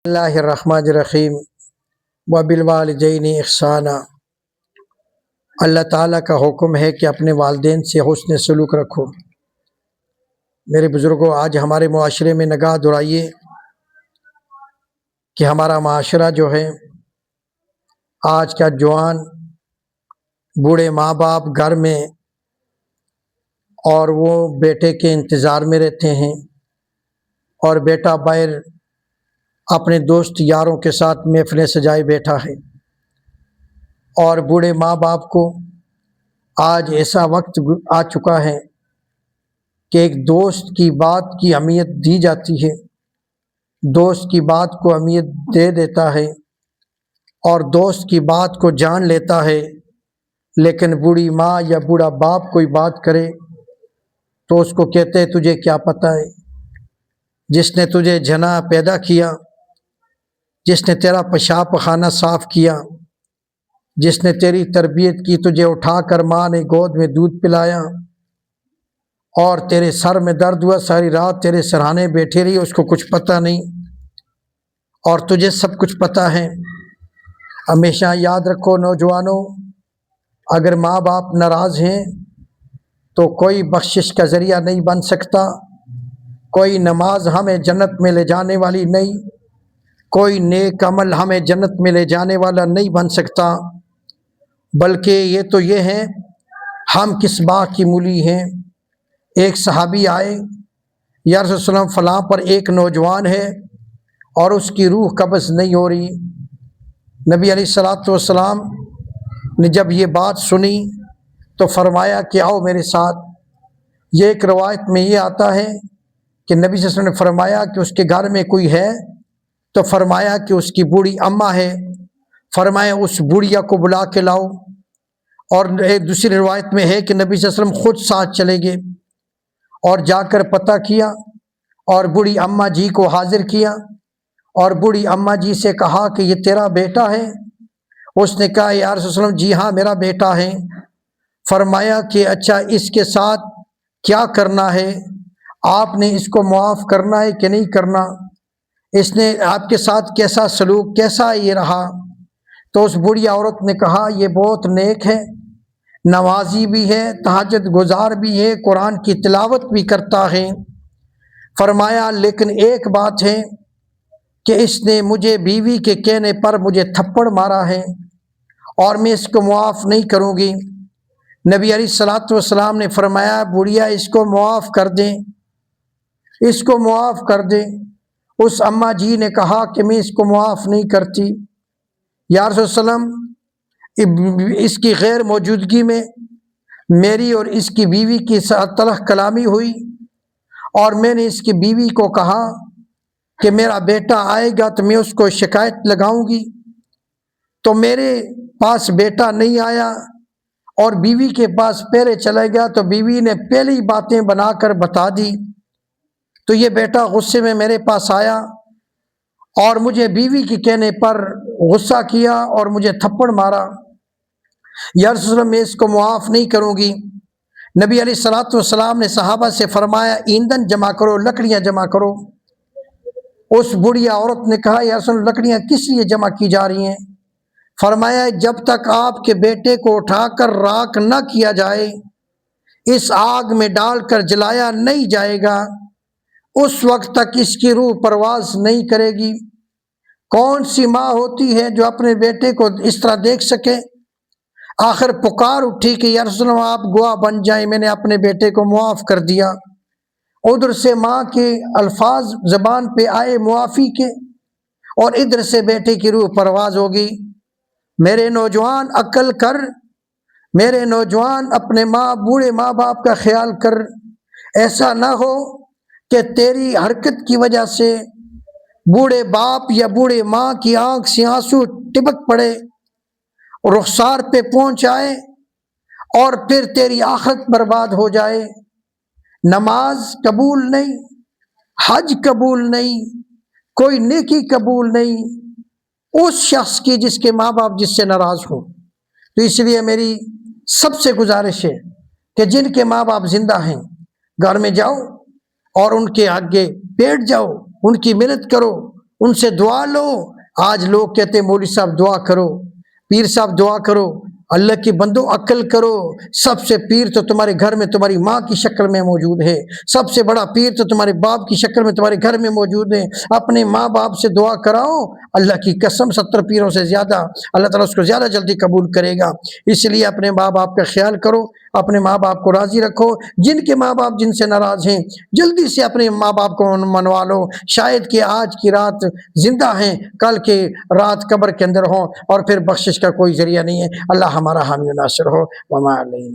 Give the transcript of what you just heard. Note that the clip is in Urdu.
اللہ الرحمن الرحیم وبالوالدین احسانا۔ اللہ تعالیٰ کا حکم ہے کہ اپنے والدین سے حسن سلوک رکھو۔ میرے بزرگوں، آج ہمارے معاشرے میں نگاہ دہرائیے کہ ہمارا معاشرہ جو ہے، آج کا جوان بوڑھے ماں باپ گھر میں اور وہ بیٹے کے انتظار میں رہتے ہیں، اور بیٹا باہر اپنے دوست یاروں کے ساتھ محفلیں سجائے بیٹھا ہے، اور بوڑھے ماں باپ کو آج ایسا وقت آ چکا ہے کہ ایک دوست کی بات کی اہمیت دی جاتی ہے، دوست کی بات کو اہمیت دے دیتا ہے اور دوست کی بات کو جان لیتا ہے، لیکن بوڑھی ماں یا بوڑھا باپ کوئی بات کرے تو اس کو کہتے ہیں تجھے کیا پتہ ہے، جس نے تجھے جنا پیدا کیا، جس نے تیرا پیشاب خانہ صاف کیا، جس نے تیری تربیت کی، تجھے اٹھا کر ماں نے گود میں دودھ پلایا اور تیرے سر میں درد ہوا، ساری رات تیرے سرہانے بیٹھے رہی، اس کو کچھ پتہ نہیں اور تجھے سب کچھ پتہ ہے۔ ہمیشہ یاد رکھو نوجوانوں، اگر ماں باپ ناراض ہیں تو کوئی بخشش کا ذریعہ نہیں بن سکتا، کوئی نماز ہمیں جنت میں لے جانے والی نہیں، کوئی نیک عمل ہمیں جنت میں لے جانے والا نہیں بن سکتا، بلکہ یہ تو یہ ہے ہم کس باغ کی مولی ہیں۔ ایک صحابی آئے، یا رسول اللہ صلی اللہ علیہ وسلم فلاں پر ایک نوجوان ہے اور اس کی روح قبض نہیں ہو رہی۔ نبی علیہ الصلوۃ والسلام نے جب یہ بات سنی تو فرمایا کہ آؤ میرے ساتھ۔ یہ ایک روایت میں یہ آتا ہے کہ نبی صلی اللہ علیہ وسلم نے فرمایا کہ اس کے گھر میں کوئی ہے، تو فرمایا کہ اس کی بوڑھی اماں ہے، فرمایا اس بوڑھیا کو بلا کے لاؤ، اور ایک دوسری روایت میں ہے کہ نبی صلی اللہ علیہ وسلم خود ساتھ چلے گئے اور جا کر پتہ کیا اور بوڑھی اماں جی کو حاضر کیا، اور بوڑھی اماں جی سے کہا کہ یہ تیرا بیٹا ہے؟ اس نے کہا یا رسول اللہ جی ہاں میرا بیٹا ہے۔ فرمایا کہ اچھا اس کے ساتھ کیا کرنا ہے، آپ نے اس کو معاف کرنا ہے کہ نہیں کرنا، اس نے آپ کے ساتھ کیسا سلوک، کیسا یہ رہا؟ تو اس بوڑھی عورت نے کہا یہ بہت نیک ہے، نمازی بھی ہے، تہجد گزار بھی ہے، قرآن کی تلاوت بھی کرتا ہے۔ فرمایا لیکن ایک بات ہے کہ اس نے مجھے بیوی کے کہنے پر مجھے تھپڑ مارا ہے اور میں اس کو معاف نہیں کروں گی۔ نبی علیہ الصلوۃ والسلام نے فرمایا بوڑھیا اس کو معاف کر دیں، اس کو معاف کر دیں۔ اس اماں جی نے کہا کہ میں اس کو معاف نہیں کرتی، یا رسول اللہ اس کی غیر موجودگی میں میری اور اس کی بیوی کی تلخ کلامی ہوئی، اور میں نے اس کی بیوی کو کہا کہ میرا بیٹا آئے گا تو میں اس کو شکایت لگاؤں گی، تو میرے پاس بیٹا نہیں آیا اور بیوی کے پاس پہلے چلا گیا، تو بیوی نے پہلی باتیں بنا کر بتا دی، تو یہ بیٹا غصے میں میرے پاس آیا اور مجھے بیوی کے کہنے پر غصہ کیا اور مجھے تھپڑ مارا، یا رسول اللہ میں اس کو معاف نہیں کروں گی۔ نبی علیہ الصلوۃ والسلام نے صحابہ سے فرمایا ایندھن جمع کرو، لکڑیاں جمع کرو۔ اس بوڑھی عورت نے کہا یا رسول اللہ لکڑیاں کس لیے جمع کی جا رہی ہیں؟ فرمایا جب تک آپ کے بیٹے کو اٹھا کر راکھ نہ کیا جائے، اس آگ میں ڈال کر جلایا نہیں جائے گا، اس وقت تک اس کی روح پرواز نہیں کرے گی۔ کون سی ماں ہوتی ہے جو اپنے بیٹے کو اس طرح دیکھ سکے؟ آخر پکار اٹھی کہ یا رسول اللہ آپ گواہ بن جائیں، میں نے اپنے بیٹے کو معاف کر دیا۔ ادھر سے ماں کے الفاظ زبان پہ آئے معافی کے، اور ادھر سے بیٹے کی روح پرواز ہوگی۔ میرے نوجوان عقل کر، میرے نوجوان اپنے بوڑھے ماں باپ کا خیال کر، ایسا نہ ہو کہ تیری حرکت کی وجہ سے بوڑھے باپ یا بوڑھے ماں کی آنکھ سے آنسو ٹپک پڑے، رخسار پہ پہنچ آئے اور پھر تیری آخرت برباد ہو جائے۔ نماز قبول نہیں، حج قبول نہیں، کوئی نیکی قبول نہیں اس شخص کی جس کے ماں باپ جس سے ناراض ہو۔ تو اس لیے میری سب سے گزارش ہے کہ جن کے ماں باپ زندہ ہیں گھر میں جاؤ اور ان کے آگے بیٹھ جاؤ، ان کی مدد کرو، ان سے دعا لو۔ آج لوگ کہتے ہیں مولوی صاحب دعا کرو، پیر صاحب دعا کرو۔ اللہ کی بندو عقل کرو، سب سے پیر تو تمہارے گھر میں تمہاری ماں کی شکل میں موجود ہے، سب سے بڑا پیر تو تمہارے باپ کی شکل میں تمہارے گھر میں موجود ہے۔ اپنے ماں باپ سے دعا کراؤ، اللہ کی قسم 70 پیروں سے زیادہ اللہ تعالیٰ اس کو زیادہ جلدی قبول کرے گا۔ اس لیے اپنے ماں باپ کا خیال کرو، اپنے ماں باپ کو راضی رکھو۔ جن کے ماں باپ جن سے ناراض ہیں جلدی سے اپنے ماں باپ کو منوا لو، شاید کہ آج کی رات زندہ ہیں، کل کے رات قبر کے اندر ہوں، اور پھر بخشش کا کوئی ذریعہ نہیں ہے۔ اللہ ہمارا حامی و ناصر ہو۔ وما علینا۔